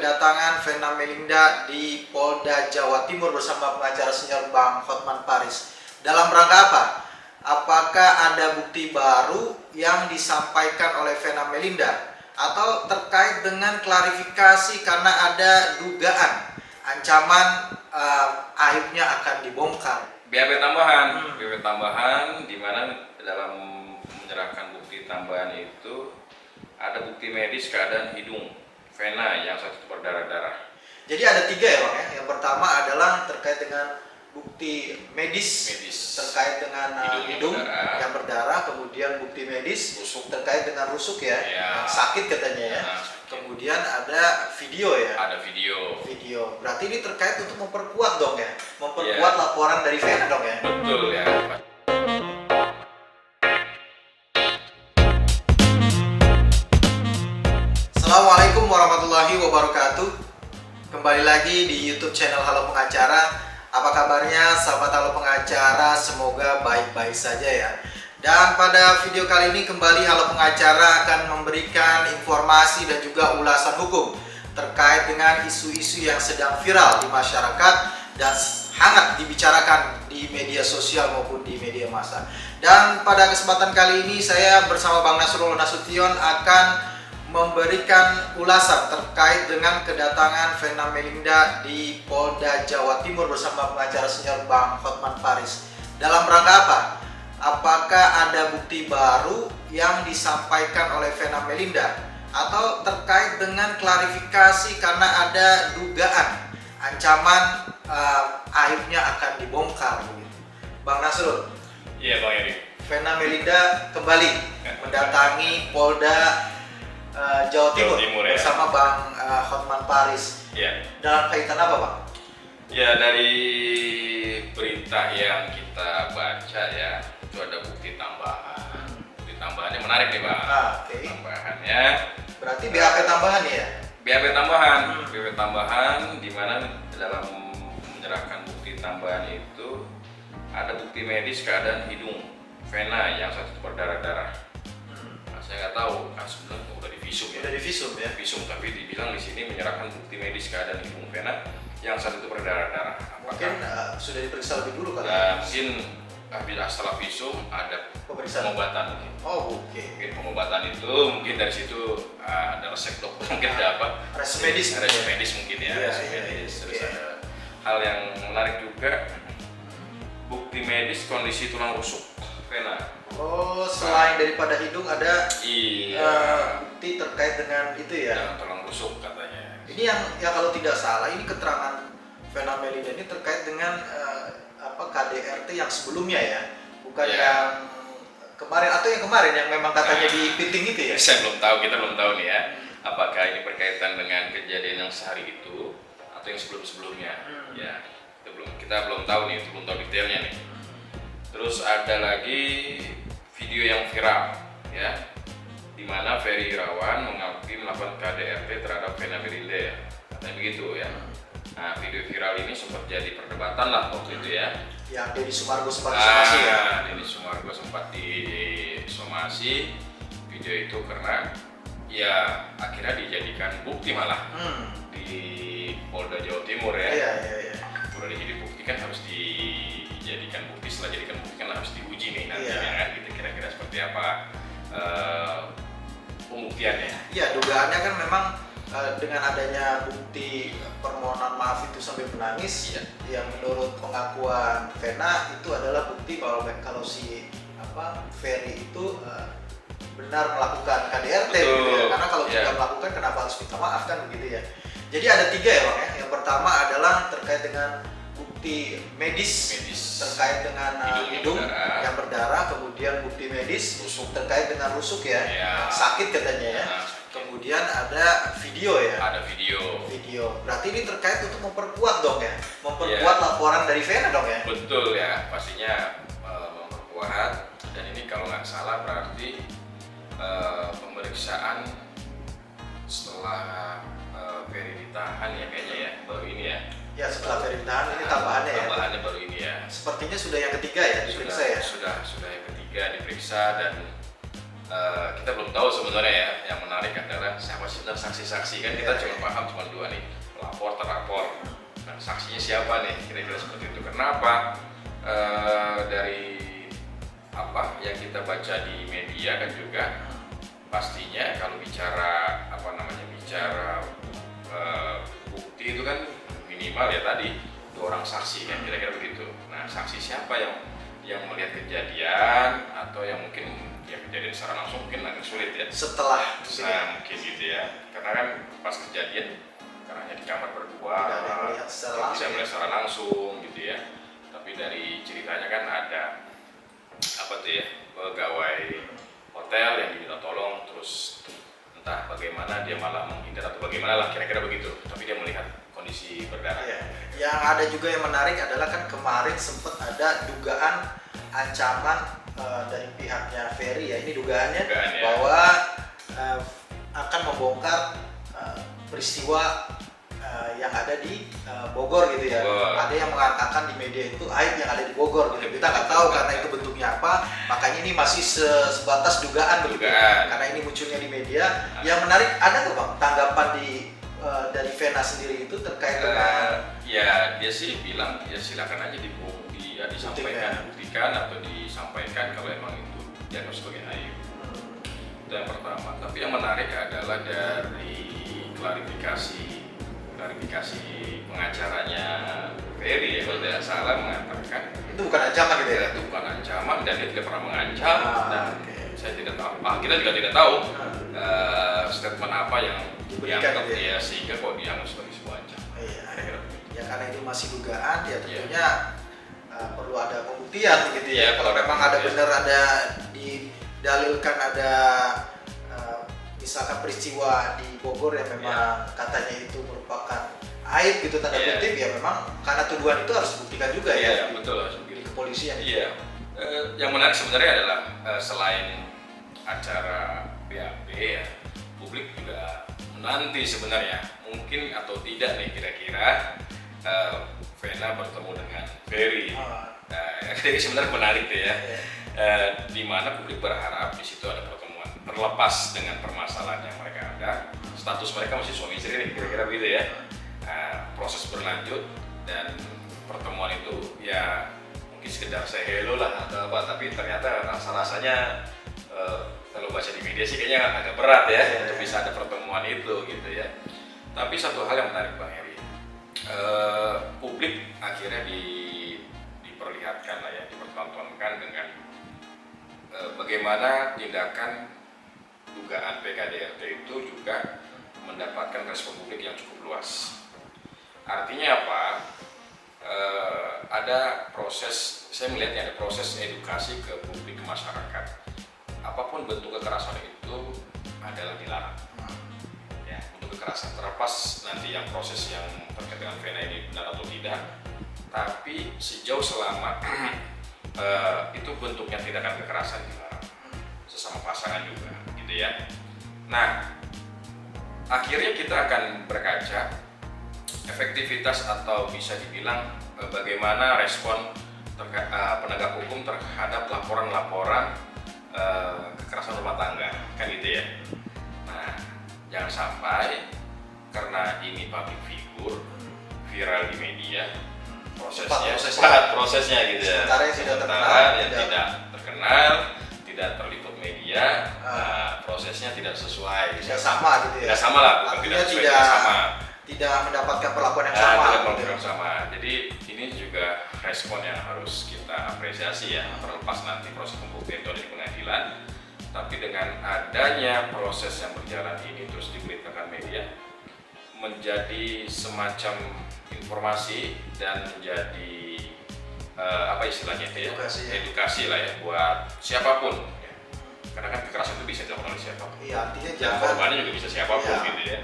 kedatangan Vena Melinda di Polda Jawa Timur bersama pengacara senior Bang Hotman Paris. Dalam rangka apa? Apakah ada bukti baru yang disampaikan oleh Vena Melinda atau terkait dengan klarifikasi karena ada dugaan ancaman aibnya akan dibongkar? BAP tambahan di mana dalam menyerahkan bukti tambahan itu ada bukti medis keadaan hidung Vena yang satu berdarah-darah. Jadi ada 3 ya Bang ya. Yang pertama adalah terkait dengan bukti medis. Terkait dengan hidung yang berdarah, kemudian bukti medis rusuk. Terkait dengan rusuk ya, yang sakit katanya ya. Kemudian ada video ya. Ada video. Berarti ini terkait untuk memperkuat dong ya, memperkuat laporan dari Vena dong ya. Betul ya. Assalamualaikum warahmatullahi wabarakatuh. Kembali lagi di YouTube channel Halo Pengacara. Apa kabarnya sahabat Halo Pengacara? Semoga baik-baik saja ya. Dan pada video kali ini kembali Halo Pengacara akan memberikan informasi dan juga ulasan hukum terkait dengan isu-isu yang sedang viral di masyarakat dan hangat dibicarakan di media sosial maupun di media massa. Dan pada kesempatan kali ini saya bersama Bang Nasrullah Nasution akan memberikan ulasan terkait dengan kedatangan Vena Melinda di Polda Jawa Timur bersama pengacara senior Bang Hotman Paris. Dalam rangka apa? Apakah ada bukti baru yang disampaikan oleh Vena Melinda atau terkait dengan klarifikasi karena ada dugaan ancaman aibnya akan dibongkar? Bang Nasrul. Iya Bang Eri. Vena Melinda kembali mendatangi Polda Jawa Timur ya, bersama Bang Hotman Paris. Ya. Dalam kaitan apa Bang? Ya, dari berita yang kita baca ya, itu ada bukti tambahan. Bukti tambahannya menarik nih Bang. Oke. Tambahannya berarti BAP tambahan ya? BAP tambahan di mana dalam menyerahkan bukti tambahan itu ada bukti medis keadaan hidung Vena yang satu berdarah-darah. Saya nggak tahu, kan sebenarnya udah divisum ya. Udah divisum ya? Visum, tapi dibilang di sini menyerahkan bukti medis keadaan hidung Vena yang satu itu berdarah-darah. Mungkin sudah diperiksa lebih dulu kali. Mungkin bila setelah visum ada pemeriksaan pengobatan. Oh, oke. Mungkin pengobatan itu mungkin dari situ ada resep dokter, mungkin ada apa? Resep medis mungkin ya. Resep medis. Terus ada hal yang menarik juga, bukti medis kondisi tulang rusuk Vena. Oh, selain daripada hidung ada bukti terkait dengan itu ya? Dengan tulang rusuk katanya. Ini yang kalau tidak salah ini keterangan Vena Melinda ini terkait dengan KDRT yang sebelumnya ya, bukan yang kemarin atau yang kemarin yang memang katanya di piting itu ya? Kita belum tahu nih ya, apakah ini berkaitan dengan kejadian yang sehari itu atau yang sebelumnya. Ya, kita belum tahu nih, belum tahu detailnya nih. Terus ada lagi video yang viral ya, di mana Ferry Irawan mengakui melakukan KDRT terhadap Vena Melinda ya, katanya begitu ya. Nah, video viral ini sempat jadi perdebatan lah waktu itu ya. Yang Deddy Sumargo sempat disomasi ya. Deddy Sumargo sempat disomasi video itu karena ya akhirnya dijadikan bukti malah di Polda Jawa Timur ya. Iya. Udah jadi bukti kan harus dijadikan bukti, setelah jadikan bukti kan harus diuji nih nantinya kan, gitu kira-kira seperti apa pembuktiannya. Iya, dugaannya kan memang dengan adanya bukti permohonan maaf itu sampai menangis, yang menurut pengakuan Vena itu adalah bukti kalau si Ferry itu benar melakukan KDRT gitu ya. Karena kalau tidak melakukan kenapa harus minta maaf kan begitu ya. Jadi ada 3 ya Bang ya. Yang pertama adalah terkait dengan bukti medis. Terkait dengan hidung yang berdarah, kemudian bukti medis terkait dengan rusuk ya, yang sakit katanya ya. Kemudian ada video ya. Ada video. Berarti ini terkait untuk memperkuat dong ya, memperkuat laporan dari Vena dong ya. Betul ya, pastinya memperkuat. Dan ini kalau nggak salah berarti pemeriksaan setelah Ferry ditahan ya kayaknya ya, baru ini ya. Ya, setelah Ferry ditahan ini tambahannya ya. Tambahannya baru ini ya. Sepertinya sudah yang ketiga ya diperiksa ya. Sudah yang ketiga diperiksa dan kita belum tahu sebenarnya ya. Yang menarik adalah siapa sih saksi-saksi kan, kita cuma paham cuma 2 nih, siapa nih, kira-kira seperti itu. Kenapa? Dari apa yang kita baca di media kan juga pastinya kalau bicara bukti itu kan minimal ya tadi 2 orang saksi kan, kira-kira begitu. Nah, saksi siapa yang melihat kejadian atau yang mungkin ya kejadian secara langsung mungkin agak sulit ya. Setelah Mungkin gitu ya, karena kan pas kejadian karena hanya di kamar berdua tidak bisa melihat secara langsung gitu ya. Tapi dari ceritanya kan ada apa tuh ya, pegawai hotel yang diminta tolong, terus entah bagaimana dia malah menghindar atau bagaimana lah, kira-kira begitu. Tapi dia melihat kondisi berdarah. Iya. Yang ada juga yang menarik adalah kan kemarin sempat ada dugaan ancaman dari pihaknya Ferry ya, ini dugaannya ya. bahwa akan membongkar peristiwa yang ada di Bogor gitu ya. Ada yang mengatakan di media itu aib yang ada di Bogor gitu. Kita nggak tahu karena itu bentuknya apa, makanya ini masih sebatas dugaan begitu. Karena ini munculnya di media. Yang menarik, ada nggak Bang tanggapan dari Vena sendiri itu terkait dengan ya dia sih bilang ya silakan aja disampaikan, buktikan atau disampaikan kalau emang itu dianggap sebagai aib. Itu yang pertama. Tapi yang menarik adalah dari klarifikasi pengacaranya Ferry ya, kalau tidak salah mengatakan itu bukan ancaman gitu ya? Itu bukan ancaman dan dia tidak pernah mengancam. Saya tidak tahu, kita juga tidak tahu statement apa yang dianggap dia sehingga kok dianggap sebagai sebuah ancaman. Iya. Ya karena itu masih dugaan, ya tentunya perlu ada pembuktian gitu ya. Kalau memang ada benar, ada didalilkan ada misalkan peristiwa di Bogor yang memang katanya itu merupakan aib gitu tanda kutip, ya memang karena tuduhan itu harus dibuktikan juga ya. Betul, harus di kepolisian. Iya. Yang menarik sebenarnya adalah selain acara BAB ya, publik juga menanti sebenarnya mungkin atau tidak nih kira-kira Vena bertemu dengan Ferry. Jadi sebenarnya menarik tuh ya. Di mana publik berharap di situ ada pertemuan terlepas dengan permasalahan yang mereka ada, status mereka masih suami istri nih, kira-kira begitu ya. Proses berlanjut dan pertemuan itu ya mungkin sekedar say hello lah atau apa, tapi ternyata rasa-rasanya kalau baca di media sih kayaknya agak berat ya untuk bisa ada pertemuan itu gitu ya. Tapi satu hal yang menarik Bang Heri, publik akhirnya diperlihatkan lah ya, dipertontonkan dengan bagaimana tindakan dugaan PKDRT itu juga mendapatkan respon publik yang cukup luas. Artinya apa? Ada proses, saya melihatnya ada proses edukasi ke publik, ke masyarakat. Apapun bentuk kekerasan itu adalah dilarang. Ya, untuk kekerasan terlepas nanti yang proses yang terkait dengan Vena ini benar atau tidak. Tapi sejauh selama itu bentuknya tindakan kekerasan dilarang, sesama pasangan juga, gitu ya. Nah, akhirnya kita akan berkaca efektivitas atau bisa dibilang bagaimana respon penegak hukum terhadap laporan-laporan kekerasan rumah tangga, kan gitu ya. Nah, jangan sampai karena ini public figure, viral di media, prosesnya gitu ya. Sementara yang tidak terkenal, tidak terliput media, prosesnya tidak sesuai. Tidak sama gitu ya. Tidak sama lah, bukan artinya tidak sesuai, tidak sama. Tidak mendapatkan perlakuan yang sama. Tidak perlakuan yang sama. Jadi ini juga respon yang harus kita apresiasi ya, terlepas nanti proses pembuktian itu ada di pengadilan. Tapi dengan adanya proses yang berjalan ini terus diberitakan media, menjadi semacam informasi dan menjadi apa istilahnya itu ya, edukasi lah ya buat siapapun ya. Karena kan kekerasan itu bisa dilakukan oleh siapapun. Iya, artinya jangan korbannya juga bisa siapapun gitu ya.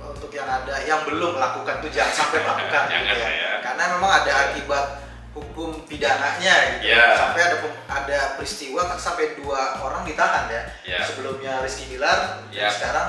Untuk yang ada yang belum melakukan itu jangan sampai melakukan gitu ya. Karena memang ada akibat hukum pidananya gitu. Sampai ada peristiwa kan sampai 2 orang ditahan ya. Sebelumnya Rizky Bilar, sekarang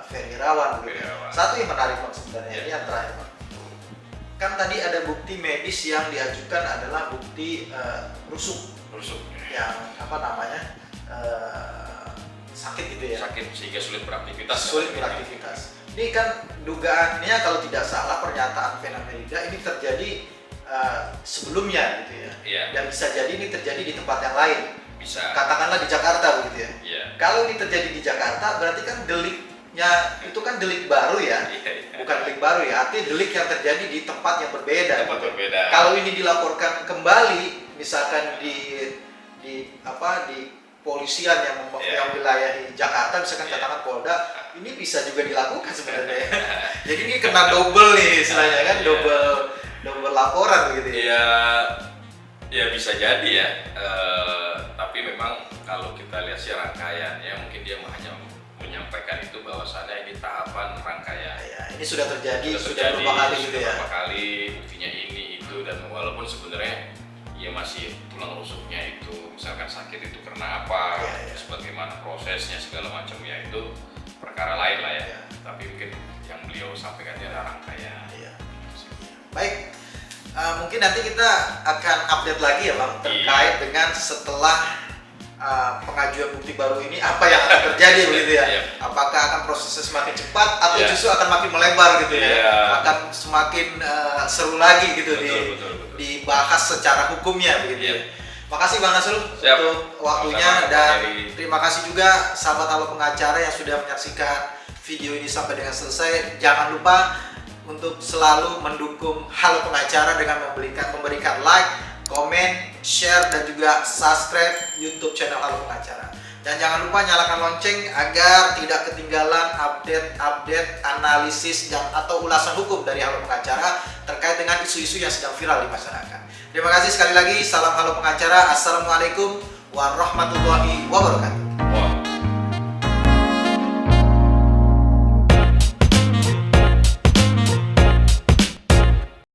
Ferry Irawan gitu. Satu yang menarik Bang sebenarnya ini yang terakhir Bang. Kan tadi ada bukti medis yang diajukan adalah bukti rusuk yang apa namanya sakit gitu ya. Sakit sehingga sulit beraktivitas. Ini kan dugaannya kalau tidak salah pernyataan Vena Melinda ini terjadi sebelumnya gitu ya. Iya. Dan bisa jadi ini terjadi di tempat yang lain. Bisa. Katakanlah di Jakarta begitu ya. Iya. Kalau ini terjadi di Jakarta berarti kan deliknya itu kan delik baru ya. Iya. Bukan delik baru ya, artinya delik yang terjadi di tempat yang berbeda. Tempat berbeda. Kalau ini dilaporkan kembali misalkan di polisian yang Yeah. wilayahi Jakarta, misalkan Yeah. katakan Polda, ini bisa juga dilakukan sebenarnya. Jadi ini kena double nih istilahnya kan, Yeah. double laporan gitu ya. Iya, ya bisa jadi ya. Tapi memang kalau kita lihat sih rangkaiannya, mungkin dia hanya menyampaikan itu bahwasannya ini tahapan rangkaian. Ya, ini sudah terjadi, Sudah beberapa kali gitu ya. beberapa kali, buktinya ini itu, dan walaupun sebenarnya ya masih tulang rusuknya itu, misalkan sakit itu karena apa, Ya. sebagaimana prosesnya segala macam ya itu perkara lain lah ya. Ya. Tapi mungkin yang beliau sampaikan ini adalah rangkaian. Iya. Baik, mungkin nanti kita akan update lagi ya Bang terkait dengan setelah pengajuan bukti baru ini apa yang akan terjadi begitu ya. Iya. Apakah akan prosesnya semakin cepat atau Iya. justru akan makin melebar gitu ya. Iya. Akan semakin seru lagi gitu Betul. dibahas secara hukumnya begitu Iya. ya. Makasih Bang Nasrul Siap. untuk waktunya Sama-sama, dan Bang Heri. terima kasih juga sahabat Halo Pengacara yang sudah menyaksikan video ini sampai dengan selesai. Jangan lupa untuk selalu mendukung Halo Pengacara dengan memberikan like, komen, share dan juga subscribe YouTube channel Halo Pengacara. Dan jangan lupa nyalakan lonceng agar tidak ketinggalan update, analisis dan atau ulasan hukum dari Halo Pengacara terkait dengan isu-isu yang sedang viral di masyarakat. Terima kasih sekali lagi. Salam Halo Pengacara. Assalamualaikum warahmatullahi wabarakatuh.